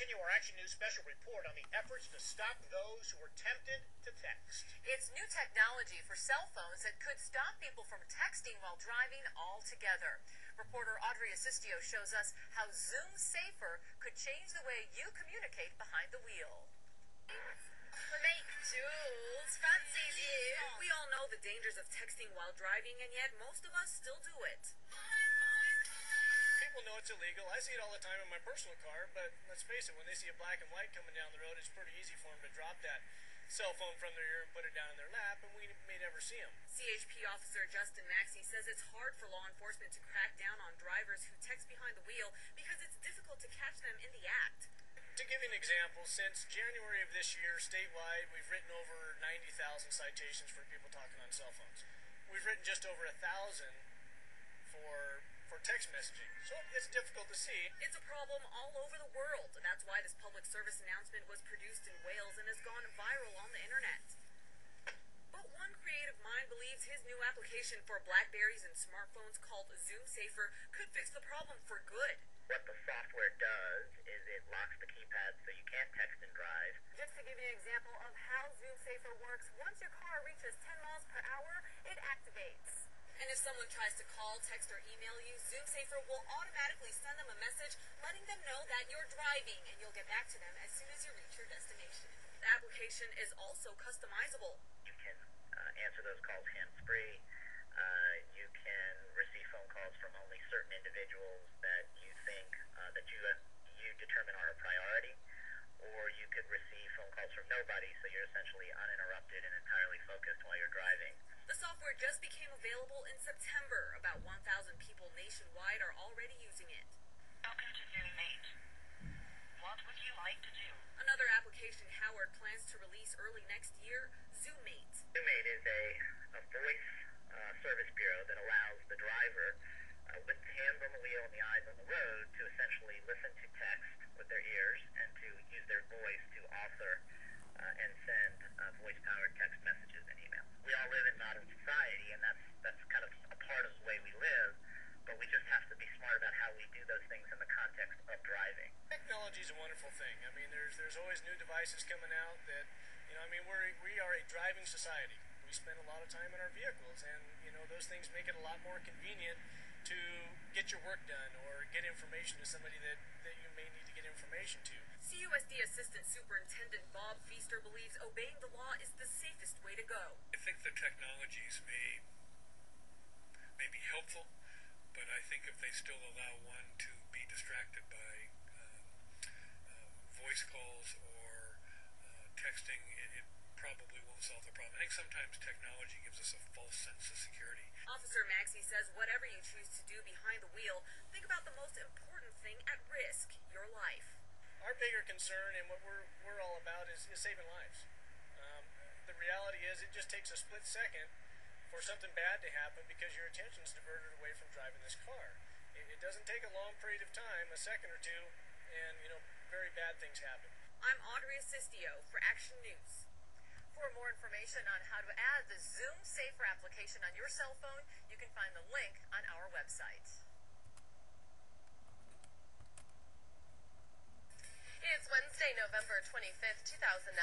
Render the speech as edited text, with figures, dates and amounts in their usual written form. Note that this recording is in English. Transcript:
Continue our Action News special report on the efforts to stop those who are tempted to text. It's new technology for cell phones that could stop people from texting while driving altogether. Reporter Audrey Assistio shows us how ZoomSafer could change the way you communicate behind the wheel. Make Jules fancies you. We all know the dangers of texting while driving, and yet most of us still do it. People know it's illegal. I see it all the time in my personal car, but let's face it, when they see a black and white coming down the road, it's pretty easy for them to drop that cell phone from their ear and put it down in their lap, and we may never see them. CHP officer Justin Maxey says it's hard for law enforcement to crack down on drivers who text behind the wheel because it's difficult to catch them in the act. To give you an example, since January of this year, statewide, we've written over 90,000 citations for people talking on cell phones. We've written just over 1,000 for text messaging, so it's difficult to see. It's a problem all over the world. That's why this public service announcement was produced in Wales and has gone viral on the internet. But one creative mind believes his new application for Blackberries and smartphones called ZoomSafer could fix the problem for good. What the software does is it locks the keypad so you can't text and drive. Just to give you an example of how ZoomSafer works, once your car reaches 10 miles per hour, it activates. And if someone tries to call, text, or email you, ZoomSafer will automatically send them a message letting them know that you're driving, and you'll get back to them as soon as you reach your destination. The application is also customizable. You can answer those calls hands-free. You can receive phone calls from only certain individuals that you think that you determine are a priority, or you could receive phone calls from nobody, so you're essentially uninterrupted and entirely focused while you're driving. The software just became available in September. About 1,000 people nationwide are already using it. Welcome to ZoomMate. What would you like to do? Another application Howard plans to release early next year, ZoomMate. ZoomMate is a voice service bureau that allows the driver with hands on the wheel and the eyes on the road to essentially listen to text with their ears and to use their voice to author and send voice-powered text messages and emails. We all live in modern society, and that's kind of a part of the way we live, but we just have to be smart about how we do those things in the context of driving. Technology is a wonderful thing. I mean, there's always new devices coming out that, we are a driving society. We spend a lot of time in our vehicles, and, those things make it a lot more convenient to get your work done or get information to somebody that you may need to get information to. CUSD Assistant Superintendent Bob Feaster believes obeying the law is the safest way to go. I think the technologies may be helpful, but I think if they still allow one to be distracted by voice calls or texting, it probably won't solve the problem. I think sometimes technology gives us a false sense of security. Officer Maxey says whatever you choose to do behind the wheel, think about the most important thing at risk, your life. Our bigger concern and what we're all about is saving lives. The reality is it just takes a split second for something bad to happen because your attention is diverted away from driving this car. It doesn't take a long period of time, a second or two, and very bad things happen. I'm Audrey Assistio for Action News. For more information on how to add the ZoomSafer application on your cell phone, you can find the link on our website. It's Wednesday, November 25th, 2009.